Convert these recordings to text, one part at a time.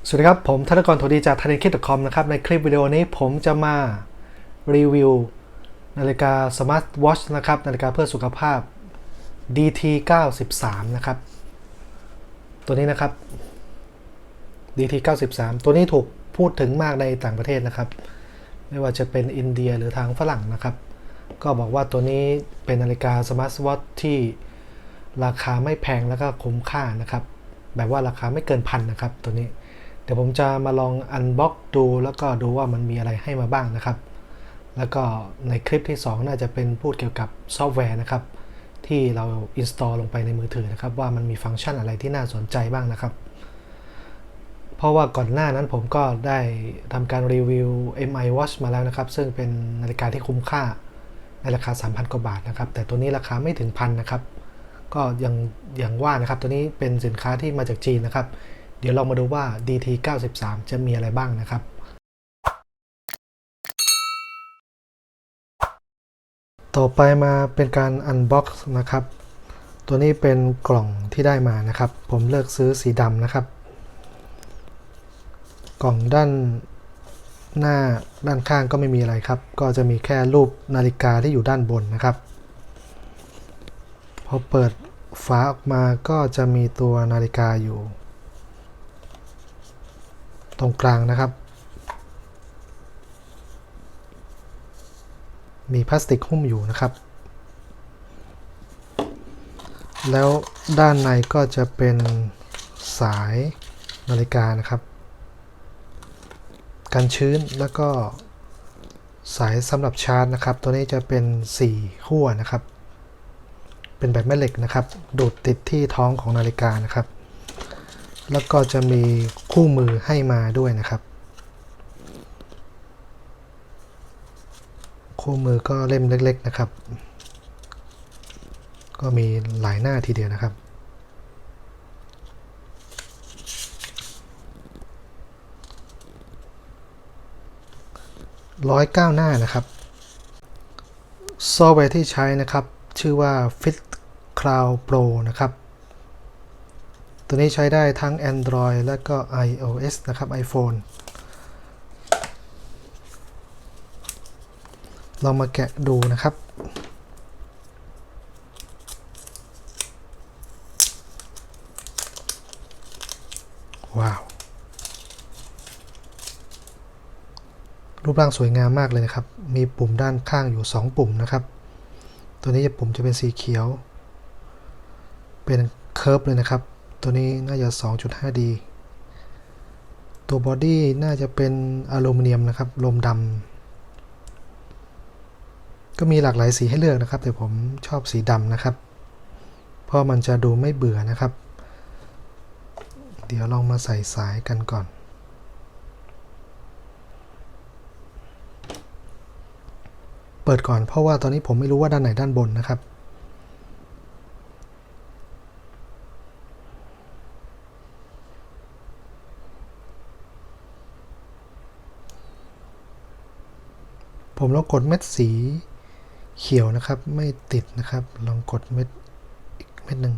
สวัสดีครับผมธนกรโทดีจาก thailandkid.com นะครับในคลิปวิดีโอนี้ผมจะมารีวิวนาฬิกาสมาร์ทวอชนะครับนาฬิกาเพื่อสุขภาพ DT93 นะครับตัวนี้นะครับ DT93 ตัวนี้ถูกพูดถึงมากในต่างประเทศนะครับไม่ว่าจะเป็นอินเดียหรือทางฝรั่งนะครับก็บอกว่าตัวนี้เป็นนาฬิกาสมาร์ทวอชที่ราคาไม่แพงแล้วก็คุ้มค่านะครับแบบว่าราคาไม่เกินพันนะครับตัวนี้เดี๋ยวผมจะมาลองอันบ็อกดูแล้วก็ดูว่ามันมีอะไรให้มาบ้างนะครับแล้วก็ในคลิปที่2น่าจะเป็นพูดเกี่ยวกับซอฟต์แวร์นะครับที่เราอินสตอลลงไปในมือถือนะครับว่ามันมีฟังก์ชันอะไรที่น่าสนใจบ้างนะครับเพราะว่าก่อนหน้านั้นผมก็ได้ทำการรีวิว MI Watch มาแล้วนะครับซึ่งเป็นนาฬิกาที่คุ้มค่าในราคา 3,000 กว่าบาทนะครับแต่ตัวนี้ราคาไม่ถึงพันนะครับก็อย่างว่านะครับตัวนี้เป็นสินค้าที่มาจากจีนนะครับเดี๋ยวเรามาดูว่า DT93 จะมีอะไรบ้างนะครับต่อไปมาเป็นการอันบ็อกซ์นะครับตัวนี้เป็นกล่องที่ได้มานะครับผมเลือกซื้อสีดำนะครับกล่องด้านหน้าด้านข้างก็ไม่มีอะไรครับก็จะมีแค่รูปนาฬิกาที่อยู่ด้านบนนะครับพอเปิดฝาออกมาก็จะมีตัวนาฬิกาอยู่ตรงกลางนะครับมีพลาสติกหุ้มอยู่นะครับแล้วด้านในก็จะเป็นสายนาฬิกานะครับกันชื้นแล้วก็สายสำหรับชาร์จนะครับตัวนี้จะเป็น4ขั้วนะครับเป็นแบบแม่เหล็กนะครับดูดติดที่ท้องของนาฬิกานะครับแล้วก็จะมีคู่มือให้มาด้วยนะครับคู่มือก็เล่มเล็กๆนะครับก็มีหลายหน้าทีเดียวนะครับ109หน้านะครับซอฟต์แวร์ที่ใช้นะครับชื่อว่า Fit Cloud Pro นะครับตัวนี้ใช้ได้ทั้ง Android และก็ iOS นะครับ iPhone เรามาแกะดูนะครับว้าวรูปร่างสวยงามมากเลยนะครับมีปุ่มด้านข้างอยู่2ปุ่มนะครับตัวนี้ปุ่มจะเป็นสีเขียวเป็นเคิร์ฟเลยนะครับตัวนี้น่าจะ 2.5D ตัวบอดี้น่าจะเป็นอลูมิเนียมนะครับลมดำก็มีหลากหลายสีให้เลือกนะครับแต่ผมชอบสีดำนะครับเพราะมันจะดูไม่เบื่อนะครับเดี๋ยวลองมาใส่สายกันก่อนเปิดก่อนเพราะว่าตอนนี้ผมไม่รู้ว่าด้านไหนด้านบนนะครับผมลองกดเม็ดสีเขียวนะครับไม่ติดนะครับลองกดเม็ดอีกเม็ดหนึ่ง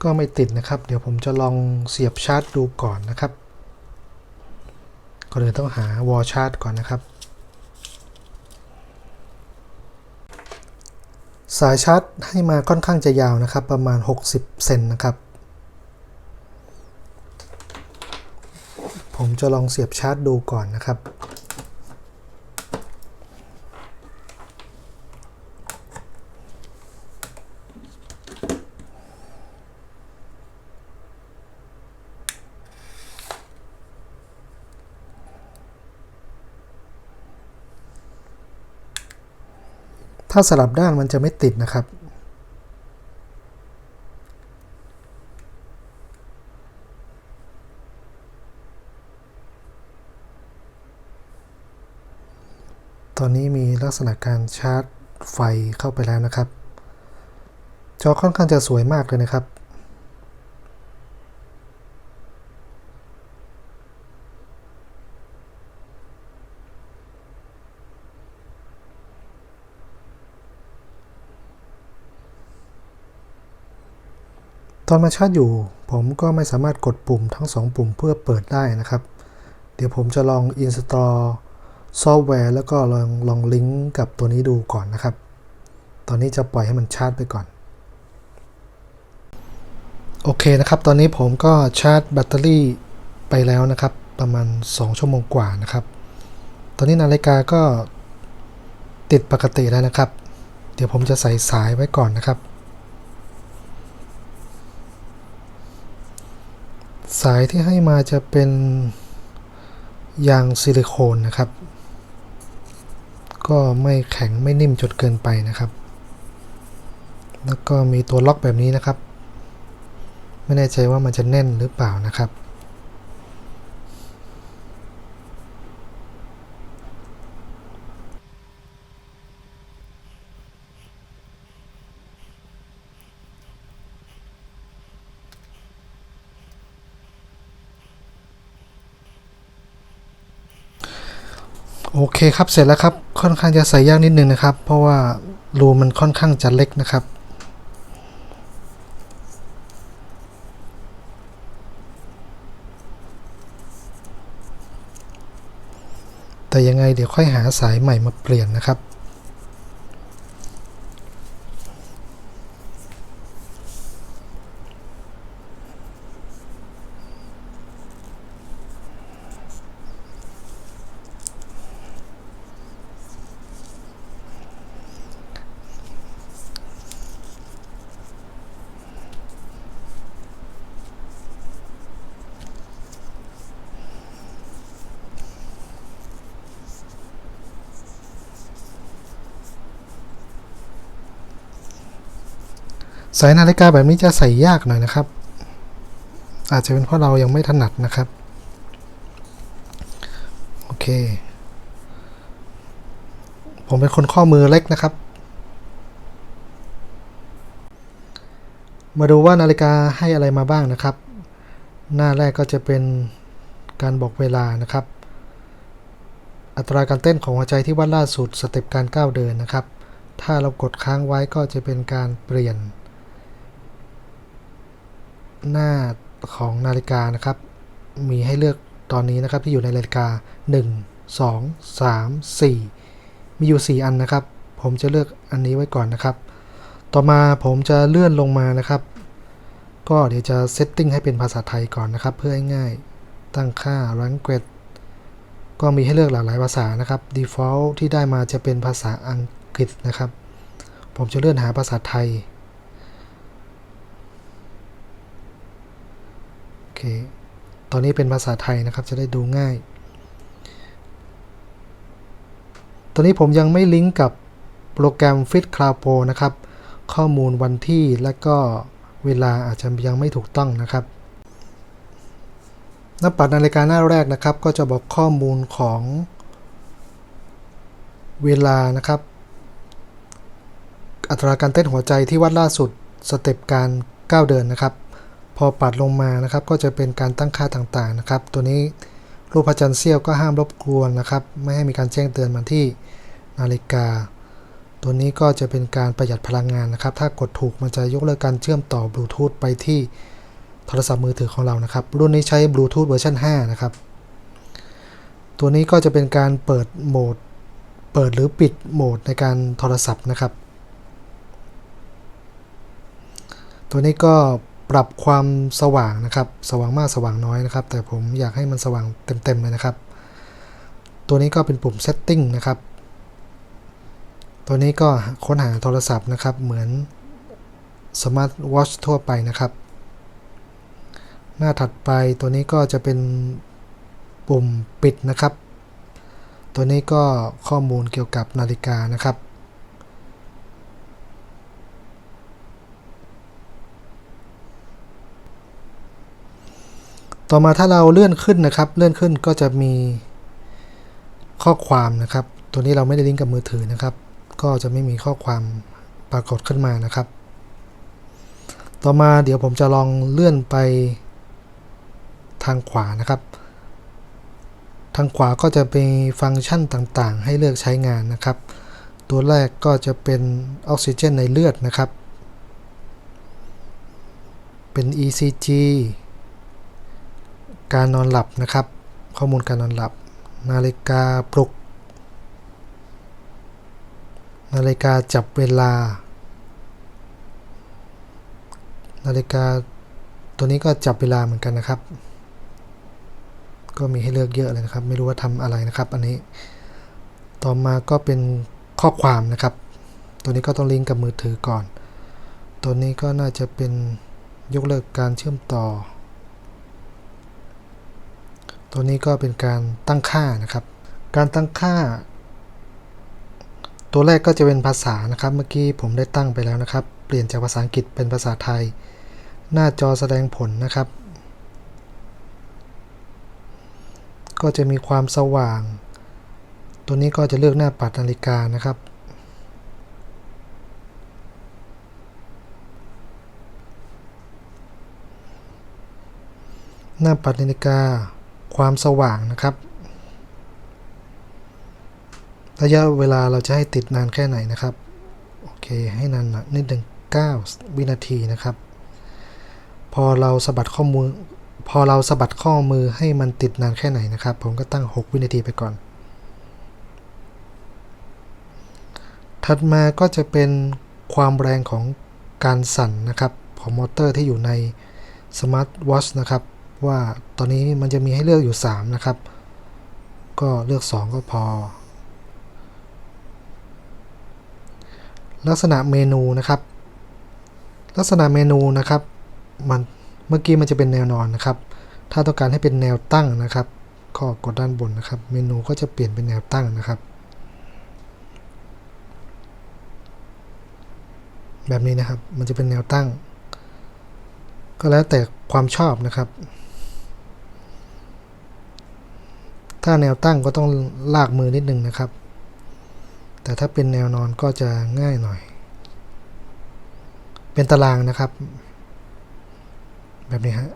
ก็ไม่ติดนะครับเดี๋ยวผมจะลองเสียบชาร์จดูก่อนนะครับก่อนอื่นต้องหาวอลชาร์จก่อนนะครับสายชาร์จให้มาค่อนข้างจะยาวนะครับประมาณ60 เซนนะครับผมจะลองเสียบชาร์จดูก่อนนะครับถ้าสลับด้านมันจะไม่ติดนะครับตอนนี้มีลักษณะการชาร์จไฟเข้าไปแล้วนะครับจอค่อนข้างจะสวยมากเลยนะครับ ตอนมาชาร์จอยู่ผมก็ไม่สามารถกดปุ่มทั้ง2ปุ่มเพื่อเปิดได้นะครับเดี๋ยวผมจะลอง install ซอฟต์แวร์แล้วก็ลองลิงก์กับตัวนี้ดูก่อนนะครับตอนนี้จะปล่อยให้มันชาร์จไปก่อนโอเคนะครับตอนนี้ผมก็ชาร์จแบตเตอรี่ไปแล้วนะครับประมาณ2ชั่วโมงกว่านะครับตอนนี้นาฬิกาก็ติดปกติแล้วนะครับเดี๋ยวผมจะใส่สายไว้ก่อนนะครับสายที่ให้มาจะเป็นยางซิลิโคนนะครับก็ไม่แข็งไม่นิ่มจนเกินไปนะครับแล้วก็มีตัวล็อกแบบนี้นะครับไม่แน่ใจว่ามันจะแน่นหรือเปล่านะครับโอเคครับเสร็จแล้วครับค่อนข้างจะใส่ยากนิดนึงนะครับเพราะว่ารูมันค่อนข้างจะเล็กนะครับแต่ยังไงเดี๋ยวค่อยหาสายใหม่มาเปลี่ยนนะครับสายนาฬิกาแบบนี้จะใส่ยากหน่อยนะครับอาจจะเป็นเพราะเรายังไม่ถนัดนะครับโอเคผมเป็นคนข้อมือเล็กนะครับมาดูว่านาฬิกาให้อะไรมาบ้างนะครับหน้าแรกก็จะเป็นการบอกเวลานะครับอัตราการเต้นของหัวใจที่วัดล่าสุดสเต็ปการก้าวเดินนะครับถ้าเรากดค้างไว้ก็จะเป็นการเปลี่ยนหน้าของนาฬิกานะครับมีให้เลือกตอนนี้นะครับที่อยู่ในนาฬิกา1 2 3 4มีอยู่4อันนะครับผมจะเลือกอันนี้ไว้ก่อนนะครับต่อมาผมจะเลื่อนลงมานะครับก็เดี๋ยวจะเซตติ้งให้เป็นภาษาไทยก่อนนะครับเพื่อให้ง่ายตั้งค่า language ก็มีให้เลือกหลากหลายภาษานะครับ default ที่ได้มาจะเป็นภาษาอังกฤษนะครับผมจะเลื่อนหาภาษาไทยโอเคตอนนี้เป็นภาษาไทยนะครับจะได้ดูง่ายตอนนี้ผมยังไม่ลิงก์กับโปรแกรม Fit Cloud Pro นะครับข้อมูลวันที่และก็เวลาอาจจะยังไม่ถูกต้องนะครับหน้าปัดนาฬิกาหน้าแรกนะครับก็จะบอกข้อมูลของเวลานะครับอัตราการเต้นหัวใจที่วัดล่าสุดสเต็ปการก้าวเดินนะครับพอปัดลงมานะครับก็จะเป็นการตั้งค่าต่างๆนะครับตัวนี้รูปพระจันทร์เสี้ยวก็ห้ามรบกวนนะครับไม่ให้มีการแจ้งเตือนมาที่นาฬิกาตัวนี้ก็จะเป็นการประหยัดพลังงานนะครับถ้ากดถูกมันจะยกเลิกการเชื่อมต่อบลูทูธไปที่โทรศัพท์มือถือของเรานะครับรุ่นนี้ใช้บลูทูธเวอร์ชัน5นะครับตัวนี้ก็จะเป็นการเปิดโหมดเปิดหรือปิดโหมดในการโทรศัพท์นะครับตัวนี้ก็ปรับความสว่างนะครับสว่างมากสว่างน้อยนะครับแต่ผมอยากให้มันสว่างเต็มๆเลยนะครับตัวนี้ก็เป็นปุ่ม setting นะครับตัวนี้ก็ค้นหาโทรศัพท์นะครับเหมือน Smart Watch ทั่วไปนะครับหน้าถัดไปตัวนี้ก็จะเป็นปุ่มปิดนะครับตัวนี้ก็ข้อมูลเกี่ยวกับนาฬิกานะครับต่อมาถ้าเราเลื่อนขึ้นนะครับเลื่อนขึ้นก็จะมีข้อความนะครับตัวนี้เราไม่ได้ลิงก์กับมือถือนะครับก็จะไม่มีข้อความปรากฏขึ้นมานะครับต่อมาเดี๋ยวผมจะลองเลื่อนไปทางขวานะครับทางขวาก็จะมีฟังก์ชันต่างๆให้เลือกใช้งานนะครับตัวแรกก็จะเป็นออกซิเจนในเลือดนะครับ เป็น ECG การนอนหลับนะครับข้อมูลการนอนหลับนาฬิกาปลุกนาฬิกาจับเวลานาฬิกาตัวนี้ก็จับเวลาเหมือนกันนะครับก็มีให้เลือกเยอะเลยนะครับไม่รู้ว่าทำอะไรนะครับอันนี้ต่อมาก็เป็นข้อความนะครับตัวนี้ก็ต้องลิงก์กับมือถือก่อนตัวนี้ก็น่าจะเป็นยกเลิกการเชื่อมต่อตัวนี้ก็เป็นการตั้งค่านะครับการตั้งค่าตัวแรกก็จะเป็นภาษานะครับเมื่อกี้ผมได้ตั้งไปแล้วนะครับเปลี่ยนจากภาษาอังกฤษเป็นภาษาไทยหน้าจอแสดงผลนะครับก็จะมีความสว่างตัวนี้ก็จะเลือกหน้าปัดนาฬิกานะครับหน้าปัดนาฬิกาความสว่างนะครับระยะเวลาเราจะให้ติดนานแค่ไหนนะครับโอเคให้นานนิดหนึ่ง9 วินาทีนะครับพอเราสะบัดข้อมือให้มันติดนานแค่ไหนนะครับผมก็ตั้ง6 วินาทีไปก่อนถัดมาก็จะเป็นความแรงของการสั่นนะครับของมอเตอร์ที่อยู่ในสมาร์ทวอทช์นะครับว่าตอนนี้มันจะมีให้เลือกอยู่3นะครับก็เลือก2ก็พอลักษณะเมนูนะครับมันเมื่อกี้มันจะเป็นแนวนอนนะครับถ้าต้องการให้เป็นแนวตั้งนะครับก็กดด้านบนนะครับเมนูก็จะเปลี่ยนเป็นแนวตั้งนะครับแบบนี้นะครับมันจะเป็นแนวตั้งก็แล้วแต่ความชอบนะครับถ้าแนวตั้งก็ต้องลากมือนิดนึงนะครับแต่ถ้าเป็นแนวนอนก็จะง่ายหน่อยเป็นตารางนะครับแบบนี้ฮะ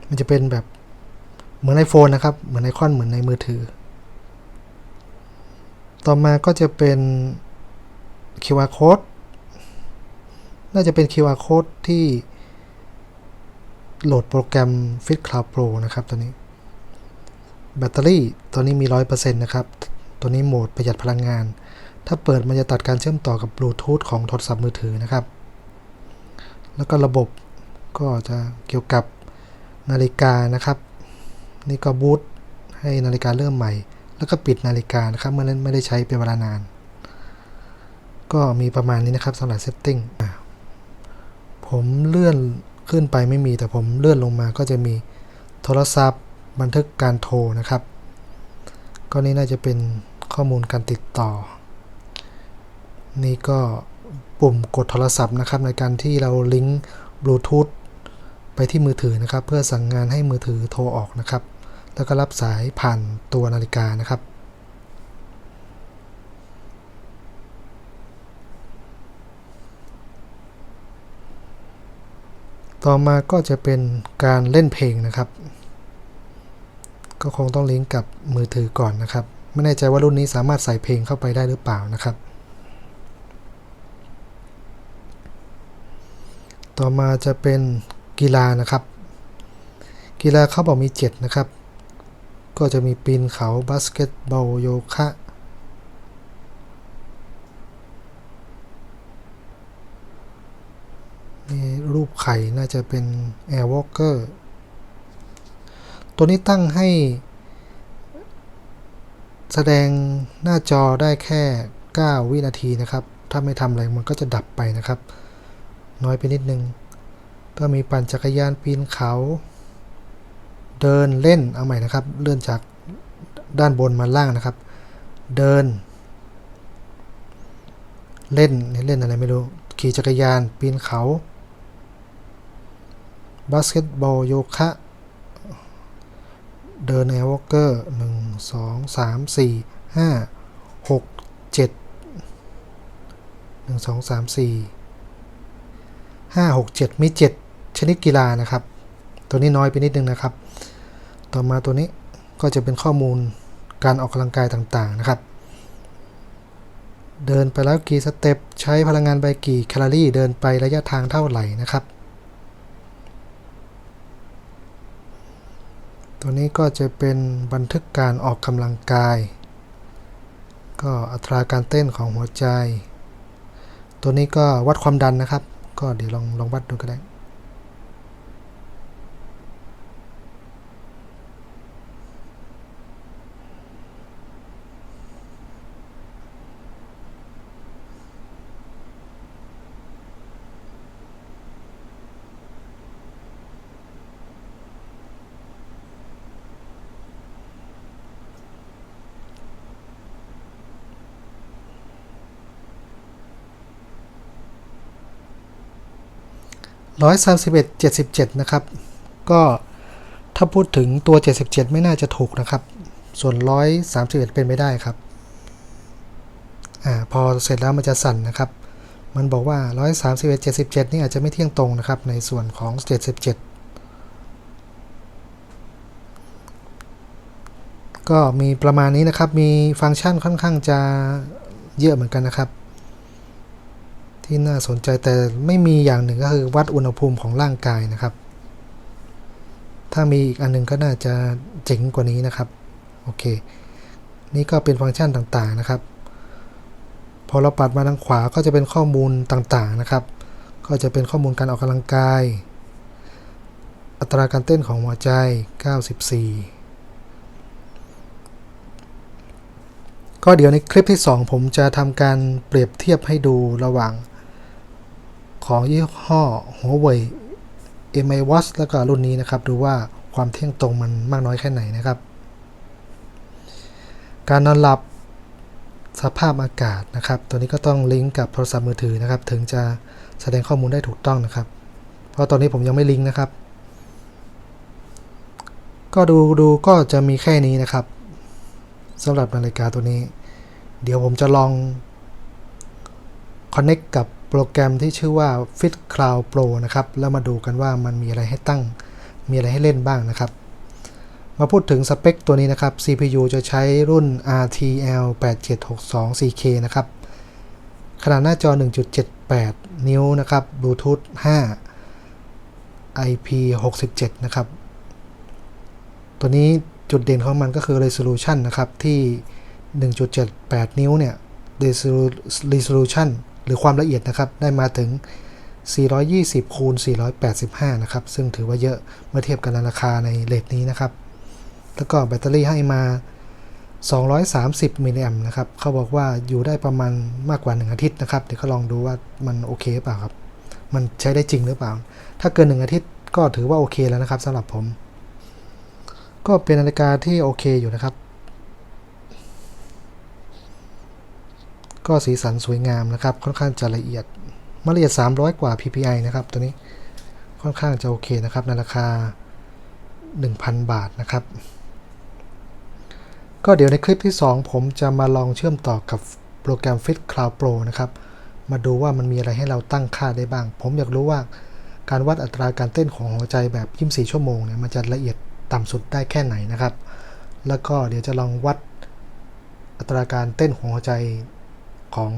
มันจะเป็นแบบเหมือนiPhoneนะครับเหมือนไอคอนเหมือนในมือถือต่อมาก็จะเป็น QR code น่าจะเป็น QR code ที่โหลดโปรแกรม Fit Cloud Pro นะครับตัวนี้แบตเตอรี่ตัวนี้มี 100% นะครับตัวนี้โหมดประหยัดพลังงานถ้าเปิดมันจะตัดการเชื่อมต่อกับบลูทูธของโทรศัพท์มือถือนะครับแล้วก็ระบบก็จะเกี่ยวกับนาฬิกานะครับนี่ก็บูตให้นาฬิกาเริ่มใหม่แล้วก็ปิดนาฬิกานะครับเมื่อไม่ได้ใช้เป็นเวลานานก็มีประมาณนี้นะครับสำหรับเซตติ้งผมเลื่อนขึ้นไปไม่มีแต่ผมเลื่อนลงมาก็จะมีโทรศัพท์บันทึกการโทรนะครับก็นี่น่าจะเป็นข้อมูลการติดต่อนี่ก็ปุ่มกดโทรศัพท์นะครับในการที่เราลิงก์บลูทูธไปที่มือถือนะครับเพื่อสั่งงานให้มือถือโทรออกนะครับแล้วก็รับสายผ่านตัวนาฬิกานะครับต่อมาก็จะเป็นการเล่นเพลงนะครับก็คงต้องลิงก์กับมือถือก่อนนะครับไม่แน่ใจว่ารุ่นนี้สามารถใส่เพลงเข้าไปได้หรือเปล่านะครับต่อมาจะเป็นกีฬานะครับกีฬาเขาบอกมี7นะครับก็จะมีปีนเขาบาสเกตบอลโยคะนี่รูปไข่น่าจะเป็นแอร์วอล์กเกอร์ตัวนี้ตั้งให้แสดงหน้าจอได้แค่9 วินาทีนะครับถ้าไม่ทำอะไรมันก็จะดับไปนะครับน้อยไปนิดนึงก็มีปั่นจักรยานปีนเขาเดินเล่นเอาใหม่นะครับเลื่อนจากด้านบนมาล่างนะครับเดินเล่นอะไรไม่รู้ขี่จักรยานปีนเขาบาสเกตบอลโยคะเดินแอร์วอล์กเกอร์1 2 3 4 5 6 7 1 2 3 4 5 6 7มี7ชนิดกีฬานะครับตัวนี้น้อยไปนิดนึงนะครับต่อมาตัวนี้ก็จะเป็นข้อมูลการออกกำลังกายต่างๆนะครับ เดินไปแล้วกี่สเต็ปใช้พลังงานไปกี่แคลอรี่เดินไประยะทางเท่าไหร่นะครับตัวนี้ก็จะเป็นบันทึกการออกกำลังกายก็อัตราการเต้นของหัวใจตัวนี้ก็วัดความดันนะครับก็เดี๋ยวลองวัดดูก็ได้131/77นะครับก็ถ้าพูดถึงตัว77ไม่น่าจะถูกนะครับส่วน131เป็นไม่ได้ครับพอเสร็จแล้วมันจะสั่นนะครับมันบอกว่า131/77นี่อาจจะไม่เที่ยงตรงนะครับในส่วนของ77ก็มีประมาณนี้นะครับมีฟังก์ชันค่อนข้างจะเยอะเหมือนกันนะครับที่น่าสนใจแต่ไม่มีอย่างหนึ่งก็คือวัดอุณหภูมิของร่างกายนะครับถ้ามีอีกอันนึงก็น่าจะเจ๋งกว่านี้นะครับโอเคนี่ก็เป็นฟังก์ชันต่างๆนะครับพอเราปัดมาทางขวาก็จะเป็นข้อมูลต่างๆนะครับก็จะเป็นข้อมูลการออกกำลังกายอัตราการเต้นของหัวใจ94ก็เดี๋ยวในคลิปที่2ผมจะทำการเปรียบเทียบให้ดูระหว่างของยี่ห้อ Huawei MI Watch แล้วก็รุ่นนี้นะครับดูว่าความเที่ยงตรงมันมากน้อยแค่ไหนนะครับการนอนหลับสภาพอากาศนะครับตัวนี้ก็ต้องลิงก์กับโทรศัพท์มือถือนะครับถึงจะแสดงข้อมูลได้ถูกต้องนะครับเพราะตอนนี้ผมยังไม่ลิงก์นะครับก็ดูก็จะมีแค่นี้นะครับสำหรับนาฬิกาตัวนี้เดี๋ยวผมจะลอง Connect กับโปรแกรมที่ชื่อว่า Fit Cloud Pro นะครับแล้วมาดูกันว่ามันมีอะไรให้ตั้งมีอะไรให้เล่นบ้างนะครับมาพูดถึงสเปคตัวนี้นะครับ CPU จะใช้รุ่น RTL 8762 4K นะครับขนาดหน้าจอ 1.78 นิ้วนะครับ Bluetooth 5 IP67 นะครับตัวนี้จุดเด่นของมันก็คือ Resolution นะครับที่ 1.78 นิ้วเนี่ย Resolution หรือความละเอียดนะครับได้มาถึง420คูณ485นะครับซึ่งถือว่าเยอะเมื่อเทียบกันราคาในเรทนี้นะครับแล้วก็แบตเตอรี่ให้มา230มิลลิแอมป์นะครับเขาบอกว่าอยู่ได้ประมาณมากกว่า1อาทิตย์นะครับเดี๋ยวก็ลองดูว่ามันโอเคเปล่าครับมันใช้ได้จริงหรือเปล่าถ้าเกิน1อาทิตย์ก็ถือว่าโอเคแล้วนะครับสำหรับผมก็เป็นนาฬิกาที่โอเคอยู่นะครับก็สีสันสวยงามนะครับค่อนข้างจะละเอียด300กว่า ppi นะครับตัวนี้ค่อนข้างจะโอเคนะครับในราคา 1,000 บาทนะครับก็เดี๋ยวในคลิปที่2ผมจะมาลองเชื่อมต่อกับโปรแกรม Fit Cloud Pro นะครับมาดูว่ามันมีอะไรให้เราตั้งค่าได้บ้างผมอยากรู้ว่าการวัดอัตราการเต้นของหัวใจแบบ24ชั่วโมงเนี่ยมันจะละเอียดต่ำสุดได้แค่ไหนนะครับแล้วก็เดี๋ยวจะลองวัดอัตราการเต้นของหัวใจของ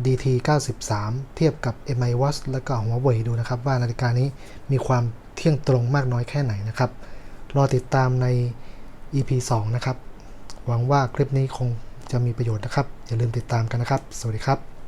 DT93 เทียบกับ MI Watch แล้วก็ Huawei ดูนะครับว่านาฬิกานี้มีความเที่ยงตรงมากน้อยแค่ไหนนะครับรอติดตามใน EP 2 นะครับหวังว่าคลิปนี้คงจะมีประโยชน์นะครับอย่าลืมติดตามกันนะครับสวัสดีครับ